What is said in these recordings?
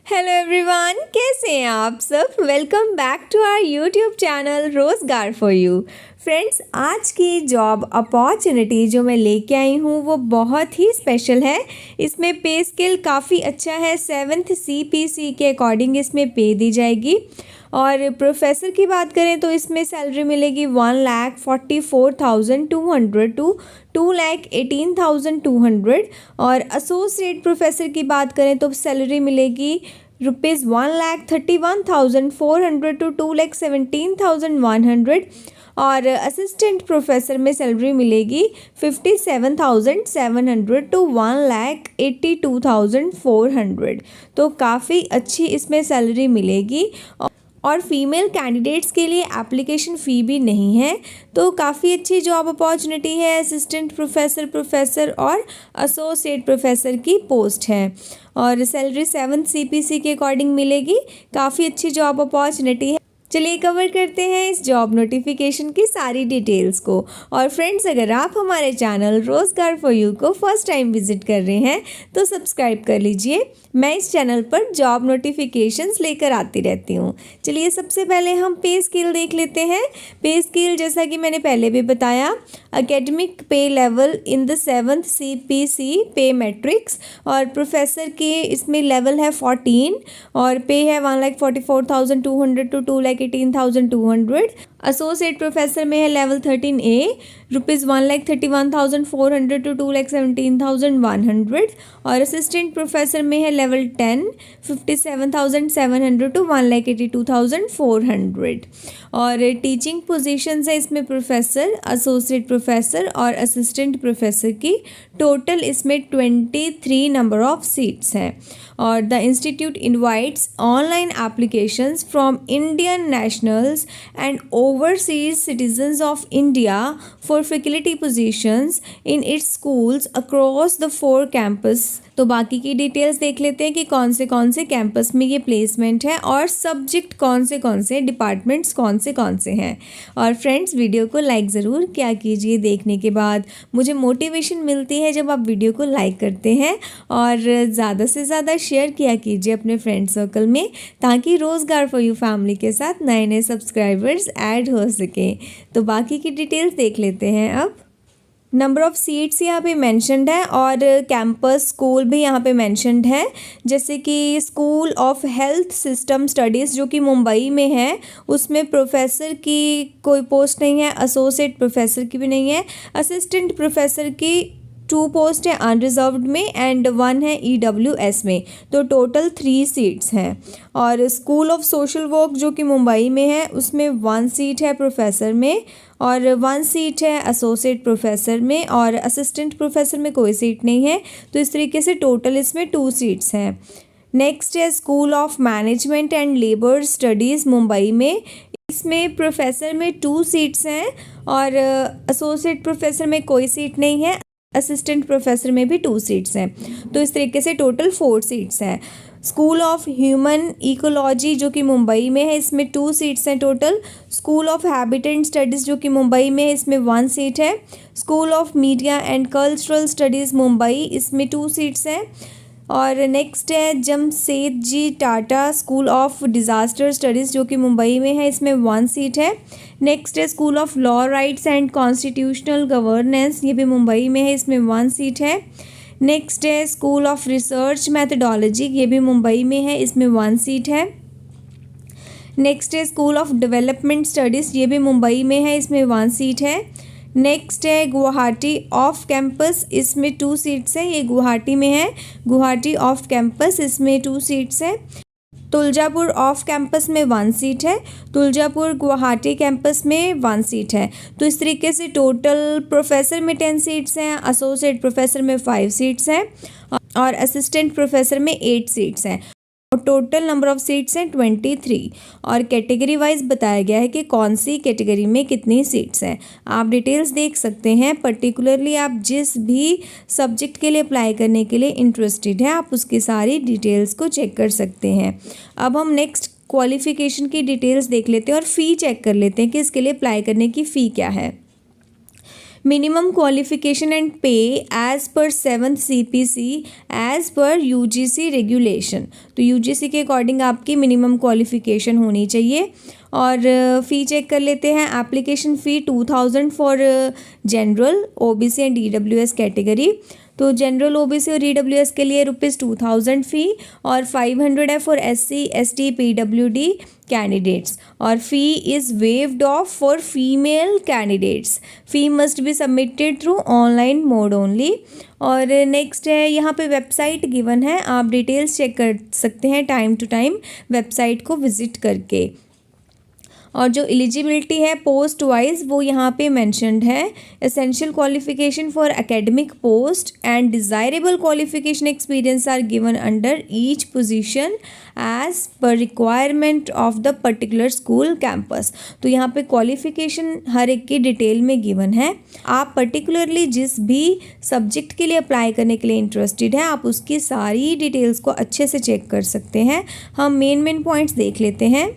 Hello everyone, कैसे हैं आप सब। Welcome back to our YouTube channel Rozgar for you. Friends, आज की जॉब अपॉर्चुनिटी जो मैं लेके आई हूँ वो बहुत ही स्पेशल है। इसमें पे स्केल काफ़ी अच्छा है। 7th CPC के अकॉर्डिंग इसमें पे दी जाएगी। और प्रोफेसर की बात करें तो इसमें सैलरी मिलेगी 1,44,200 टू 2,18,200। और एसोसिएट प्रोफेसर की बात करें तो सैलरी मिलेगी ₹1,31,400 टू 2,17,100। और असिस्टेंट प्रोफेसर में सैलरी मिलेगी 57,700 टू 1,82,400। तो काफ़ी अच्छी इसमें सैलरी मिलेगी। और फीमेल कैंडिडेट्स के लिए एप्लीकेशन फ़ी भी नहीं है। तो काफ़ी अच्छी जॉब अपॉर्चुनिटी है। असिस्टेंट प्रोफेसर, प्रोफेसर और एसोसिएट प्रोफेसर की पोस्ट है। और सैलरी 7th CPC के अकॉर्डिंग मिलेगी। काफ़ी अच्छी जॉब अपॉर्चुनिटी है। चलिए कवर करते हैं इस जॉब नोटिफिकेशन की सारी डिटेल्स को। और फ्रेंड्स, अगर आप हमारे चैनल रोजगार फॉर यू को फर्स्ट टाइम विजिट कर रहे हैं तो सब्सक्राइब कर लीजिए। मैं इस चैनल पर जॉब नोटिफिकेशंस लेकर आती रहती हूँ। चलिए सबसे पहले हम पे स्केल देख लेते हैं। पे स्केल जैसा कि मैंने पहले भी बताया, एकेडमिक पे level in the 7th CPC पे मैट्रिक्स। और प्रोफेसर के इसमें लेवल है 14 और पे है 1,44,200 टू 2,18,200। एसोसिएट प्रोफेसर में है लेवल 13A, ₹1,31,400 टू 2,17,100। और असिस्टेंट प्रोफेसर में है लेवल 10, 57,700 टू 1,82,400। और टीचिंग पोजीशंस है इसमें प्रोफेसर, एसोसिएट प्रोफेसर और असिस्टेंट प्रोफेसर की। टोटल इसमें 23 नंबर ऑफ सीट्स हैं। और the institute invites online applications from Indian nationals and overseas citizens of India for faculty positions in its schools across the 4 campus। तो बाकी की details देख लेते हैं कि कौन से कैंपस में ये प्लेसमेंट है और सब्जेक्ट कौन से डिपार्टमेंट्स कौन से हैं। और फ्रेंड्स, वीडियो को लाइक ज़रूर किया कीजिए। देखने के बाद मुझे मोटिवेशन मिलती है जब आप वीडियो को लाइक करते हैं। और ज़्यादा से ज़्यादा शेयर किया कीजिए अपने फ्रेंड सर्कल में, ताकि रोज़गार फॉर यू फैमिली के साथ नए नए सब्सक्राइबर्स ऐड हो सके। तो बाकी की डिटेल्स देख लेते हैं अब। नंबर ऑफ़ सीट्स यहाँ पे मेंशन्ड है और कैंपस स्कूल भी यहाँ पे मेंशन्ड है। जैसे कि school of health system studies जो कि मुंबई में है, उसमें प्रोफेसर की कोई पोस्ट नहीं है, एसोसिएट प्रोफेसर की भी नहीं है। असिस्टेंट प्रोफेसर की 2 पोस्ट है अनरिजर्व्ड में एंड 1 है EWS में। तो टोटल 3 सीट्स हैं। और स्कूल ऑफ सोशल वर्क जो कि मुंबई में है, उसमें 1 सीट है प्रोफेसर में और 1 सीट है एसोसिएट प्रोफेसर में। और असिस्टेंट प्रोफेसर में कोई सीट नहीं है। तो इस तरीके से टोटल इसमें 2 सीट्स हैं। नेक्स्ट है school of management and labour studies Mumbai में। इसमें प्रोफेसर में 2 सीट्स हैं और एसोसिएट प्रोफेसर में कोई सीट नहीं है। असिस्टेंट प्रोफेसर में भी 2 सीट्स हैं। तो इस तरीके से टोटल 4 सीट्स हैं। स्कूल ऑफ ह्यूमन इकोलॉजी जो कि मुंबई में है, इसमें 2 सीट्स हैं total. School of habitat studies जो कि मुंबई में है, इसमें 1 सीट है। School of media and cultural studies Mumbai, इसमें 2 सीट्स हैं। और नेक्स्ट है Jamshedji Tata school of disaster studies जो कि मुंबई में है, इसमें 1 सीट है। नेक्स्ट है school of law rights and constitutional governance, ये भी मुंबई में है, इसमें 1 सीट है। नेक्स्ट है स्कूल ऑफ रिसर्च मैथडोलॉजी, ये भी मुंबई में है, इसमें 1 सीट है। नेक्स्ट है स्कूल ऑफ डेवलपमेंट स्टडीज़, ये भी मुंबई में है, इसमें 1 सीट है। नेक्स्ट है गुवाहाटी ऑफ कैंपस, इसमें 2 सीट्स हैं। ये गुवाहाटी में है, गुवाहाटी ऑफ कैंपस, इसमें 2 सीट्स हैं। तुलजापुर ऑफ कैंपस में 1 सीट है। तुलजापुर गुवाहाटी कैंपस में 1 सीट है। तो इस तरीके से टोटल प्रोफेसर में 10 सीट्स हैं, एसोसिएट प्रोफेसर में 5 सीट्स हैं और असिस्टेंट प्रोफेसर में 8 सीट्स हैं। और टोटल नंबर ऑफ़ सीट्स हैं 23। और कैटेगरी वाइज बताया गया है कि कौन सी कैटेगरी में कितनी सीट्स हैं। आप डिटेल्स देख सकते हैं। पर्टिकुलरली आप जिस भी सब्जेक्ट के लिए अप्लाई करने के लिए इंटरेस्टेड हैं, आप उसकी सारी डिटेल्स को चेक कर सकते हैं। अब हम नेक्स्ट क्वालिफ़िकेशन की डिटेल्स देख लेते हैं और फ़ी चेक कर लेते हैं कि इसके लिए अप्लाई करने की फ़ी क्या है। minimum qualification and pay as per 7th CPC as per UGC regulation। तो UGC के अकॉर्डिंग आपकी मिनिमम क्वालिफिकेशन होनी चाहिए। और फ़ी चेक कर लेते हैं। Application fee 2000 for general OBC and EWS category. तो जनरल OBC और EWS के लिए ₹2000 फ़ी और 500 है for SC ST PWD candidates. और fee is waived off for female candidates. Fee must be submitted through online mode only. और next है, यहाँ पे वेबसाइट गिवन है, आप डिटेल्स चेक कर सकते हैं टाइम टू टाइम वेबसाइट को विज़िट करके। और जो एलिजिबिलिटी है पोस्ट वाइज वो यहाँ पे मेंशन्ड है। Essential qualification for academic post and desirable qualification experience are given under each position as per requirement of the particular school campus. तो यहाँ पे क्वालिफिकेशन हर एक की डिटेल में गिवन है। आप पर्टिकुलरली जिस भी सब्जेक्ट के लिए अप्लाई करने के लिए इंटरेस्टेड है आप उसकी सारी डिटेल्स को अच्छे से चेक कर सकते हैं। हम मेन पॉइंट्स देख लेते हैं।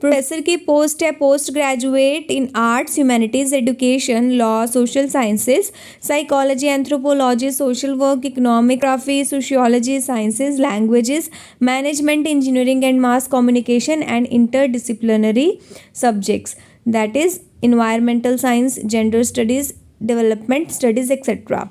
प्रोफेसर की पोस्ट है post graduate in arts humanities education law social sciences psychology anthropology social work इकोनॉमिक्राफी sociology sciences languages management engineering and mass communication and interdisciplinary subjects that is environmental science gender studies development studies etcetera.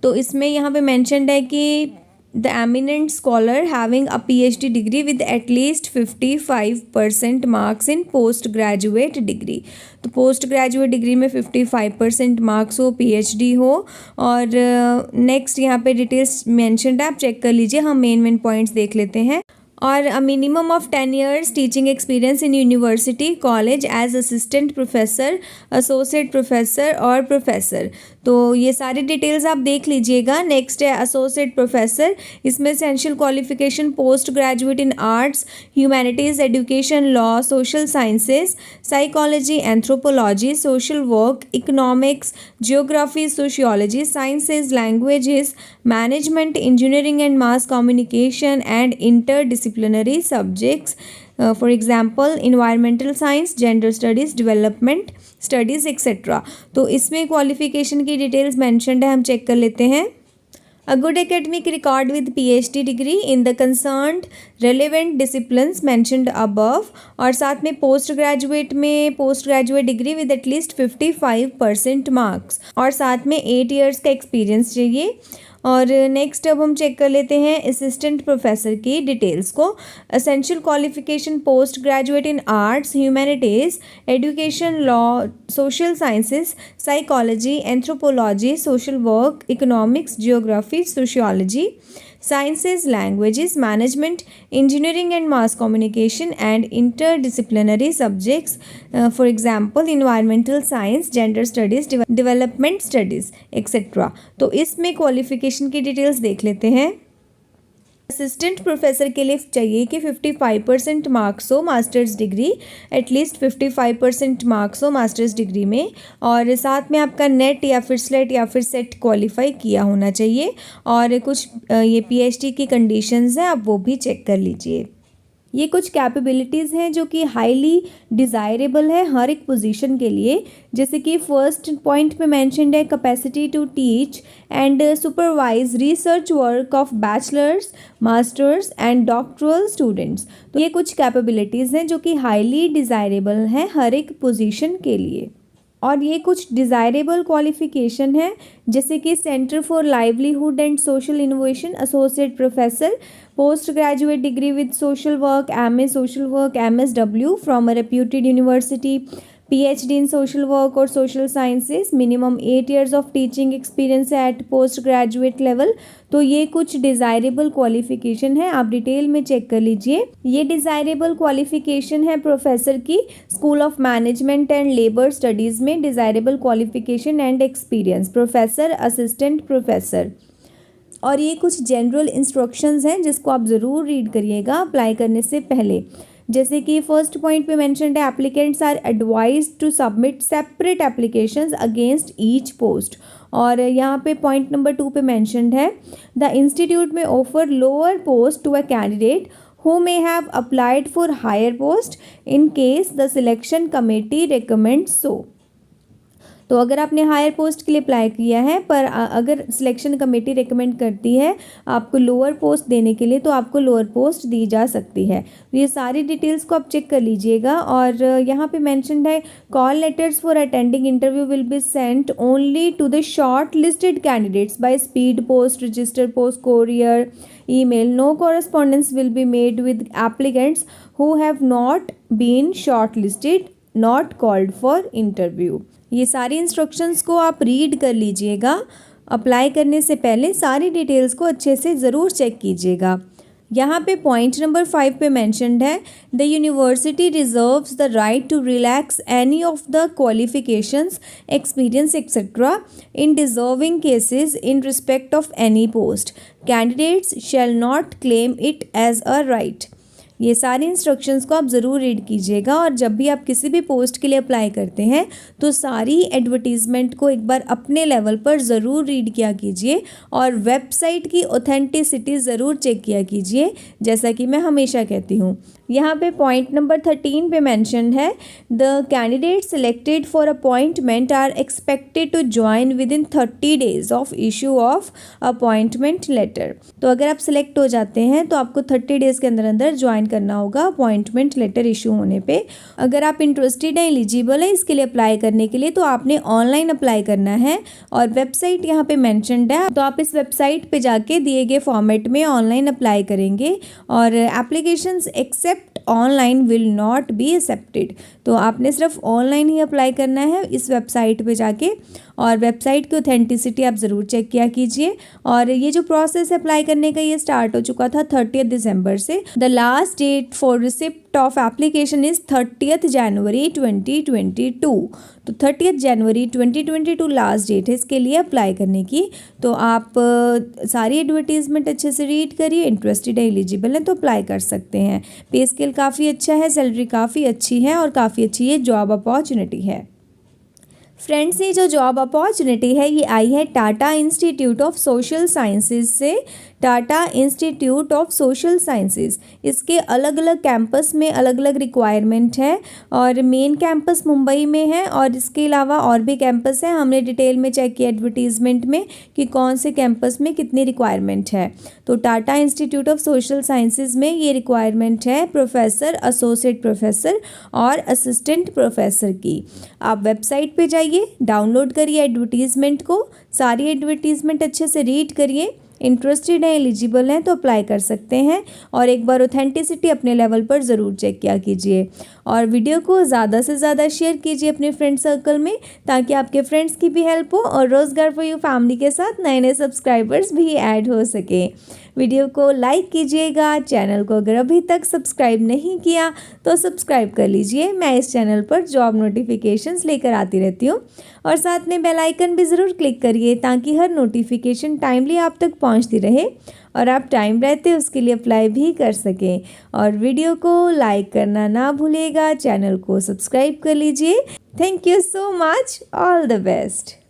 तो इसमें यहाँ पे mentioned है कि the eminent scholar having a PhD degree with at least 55% marks in post graduate degree। तो post graduate degree में 55% marks हो, PhD हो। और नेक्स्ट यहाँ पे डिटेल्स मेंशन्ड है, आप चेक कर लीजिए। हम मेन पॉइंट्स देख लेते हैं। और a minimum of 10 years teaching experience in university college as assistant professor associate professor और प्रोफेसर। तो ये सारी डिटेल्स आप देख लीजिएगा। नेक्स्ट है एसोसिएट प्रोफेसर, इसमें essential qualification post graduate in arts humanities education law social sciences psychology anthropology social work economics geography sociology sciences languages management engineering and mass communication and interdisciplinary subjects, for example environmental science gender studies development studies etc। तो इसमें qualification की details mentioned है, हम check कर लेते हैं। A good academic record with PhD degree in the concerned relevant disciplines mentioned above। और साथ में पोस्ट ग्रेजुएट में post graduate degree with at least 55% marks और साथ में 8 years का एक्सपीरियंस चाहिए। और नेक्स्ट अब हम चेक कर लेते हैं असिस्टेंट प्रोफेसर की डिटेल्स को। Essential qualification post graduate in arts humanities education law social sciences psychology anthropology social work economics geography sociology sciences languages management engineering and mass communication and interdisciplinary subjects, for example environmental science gender studies development studies etcetera. तो इसमें qualification की details देख लेते हैं। Assistant professor के लिए चाहिए कि 55% मार्क्स हो मास्टर्स डिग्री, एटलीस्ट 55% मार्क्स हो मास्टर्स डिग्री में, और साथ में आपका नेट या फिर स्लेट या फिर सेट क्वालिफाई किया होना चाहिए। और कुछ ये PhD की कंडीशंस हैं, आप वो भी चेक कर लीजिए। ये कुछ कैपेबिलिटीज़ हैं जो कि हाईली डिज़ायरेबल है हर एक पोजीशन के लिए। जैसे कि फर्स्ट पॉइंट पे मेंशन्ड है capacity to teach and supervise research work of bachelor's master's and doctoral students. तो ये कुछ कैपेबिलिटीज़ हैं जो कि हाईली डिज़ायरेबल हैं हर एक पोजीशन के लिए। और ये कुछ डिज़ायरेबल क्वालिफ़िकेशन है जैसे कि centre for livelihood and social innovation associate professor post graduate degree with social work MA social work MSW from a reputed university PhD in social work और social sciences minimum 8 years of teaching experience at post graduate level. तो ये कुछ desirable qualification है, आप detail में check कर लीजिए। ये डिज़ायरेबल क्वालिफ़िकेशन है प्रोफेसर की school of management and labour studies में desirable qualification and experience professor assistant professor. और ये कुछ जनरल इंस्ट्रक्शंस हैं जिसको आप ज़रूर रीड करिएगा अप्लाई करने से पहले। जैसे कि फर्स्ट पॉइंट पे मेंशन्ड है applicants are advised to submit separate applications against each post. और यहाँ पे पॉइंट नंबर 2 पे मेंशन्ड है the institute may offer lower post to a candidate who may have applied for higher post in case the selection committee recommends so। तो अगर आपने higher post के लिए अप्लाई किया है पर अगर सिलेक्शन कमेटी रिकमेंड करती है आपको लोअर पोस्ट देने के लिए तो आपको लोअर पोस्ट दी जा सकती है। तो ये सारी डिटेल्स को आप चेक कर लीजिएगा। और यहाँ पे मेंशन्ड है call letters for attending interview will be sent only to the short listed candidates by speed post, register post, courier, email. No correspondence will be made with applicants who have not been shortlisted, not called for interview. ये सारी instructions को आप read कर लीजिएगा। Apply करने से पहले सारी डिटेल्स को अच्छे से ज़रूर चेक कीजिएगा। यहाँ पे पॉइंट नंबर 5 पे मैंशनड है the university reserves the right to relax any of the qualifications, experience etcetera in deserving cases in respect of any post. Candidates shall not claim it as a right. ये सारी instructions को आप ज़रूर read कीजिएगा। और जब भी आप किसी भी पोस्ट के लिए अप्लाई करते हैं तो सारी एडवर्टीज़मेंट को एक बार अपने लेवल पर ज़रूर रीड किया कीजिए और वेबसाइट की ऑथेंटिसिटी ज़रूर चेक किया कीजिए, जैसा कि मैं हमेशा कहती हूँ। यहाँ पे पॉइंट नंबर 13 पे मेंशन है the candidate selected for appointment are expected to join within 30 days of issue of appointment letter. तो अगर आप सिलेक्ट हो जाते हैं तो आपको 30 डेज़ के अंदर अंदर ज्वाइन करना होगा अपॉइंटमेंट लेटर इशू होने पे। अगर आप इंटरेस्टेड हैं, एलिजिबल है इसके लिए अप्लाई करने के लिए, तो आपने ऑनलाइन अप्लाई करना है और वेबसाइट यहाँ पे मेंशन्ड है। तो आप इस वेबसाइट पे जाके दिए गए फॉर्मेट में ऑनलाइन अप्लाई करेंगे और applications except online will not be accepted. तो आपने सिर्फ ऑनलाइन ही अप्लाई करना है इस वेबसाइट पे जाके। और वेबसाइट की ऑथेंटिसिटी आप ज़रूर चेक किया कीजिए। और ये जो प्रोसेस अप्लाई करने का ये स्टार्ट हो चुका था 30 दिसंबर से। The last date for receipt of application is 30 January 2022। तो 30 जनवरी 2022 लास्ट डेट है इसके लिए अप्लाई करने की। तो आप सारी एडवर्टीज़मेंट अच्छे से रीड करिए, इंटरेस्टेड है, एलिजिबल है तो अप्लाई कर सकते हैं। पे स्केल काफ़ी अच्छा है, सैलरी काफ़ी अच्छी है और काफ़ी अच्छी ये जॉब अपॉर्चुनिटी है। फ्रेंड्स, ये जो जॉब अपॉर्चुनिटी है ये आई है Tata Institute of Social Sciences से। Tata Institute of Social Sciences, इसके अलग अलग कैंपस में अलग अलग रिक्वायरमेंट है और मेन कैंपस मुंबई में है और इसके अलावा और भी कैंपस है। हमने डिटेल में चेक किया एडवर्टीज़मेंट में कि कौन से कैंपस में कितनी रिक्वायरमेंट है। तो Tata Institute of Social sciences में ये रिक्वायरमेंट है प्रोफेसर, एसोसिएट प्रोफेसर और असिस्टेंट प्रोफेसर की। आप वेबसाइट पे जाइए, डाउनलोड करिए एडवर्टीज़मेंट को, सारी एडवर्टीज़मेंट अच्छे से रीड करिए। इंटरेस्टेड है, एलिजिबल हैं तो अप्लाई कर सकते हैं और एक बार ऑथेंटिसिटी अपने लेवल पर ज़रूर चेक किया कीजिए। और वीडियो को ज़्यादा से ज़्यादा शेयर कीजिए अपने फ्रेंड सर्कल में ताकि आपके फ्रेंड्स की भी हेल्प हो और रोज़गार फॉर यू फैमिली के साथ नए नए सब्सक्राइबर्स भी ऐड हो सके। वीडियो को लाइक कीजिएगा। चैनल को अगर अभी तक सब्सक्राइब नहीं किया तो सब्सक्राइब कर लीजिए। मैं इस चैनल पर जॉब नोटिफिकेशंस लेकर आती रहती हूँ और साथ में बेल आइकन भी ज़रूर क्लिक करिए ताकि हर नोटिफिकेशन टाइमली आप तक पहुँचती रहे और आप टाइम रहते उसके लिए अप्लाई भी कर सकें। और वीडियो को लाइक करना ना भूलिएगा, चैनल को सब्सक्राइब कर लीजिए। Thank you so much, all the best.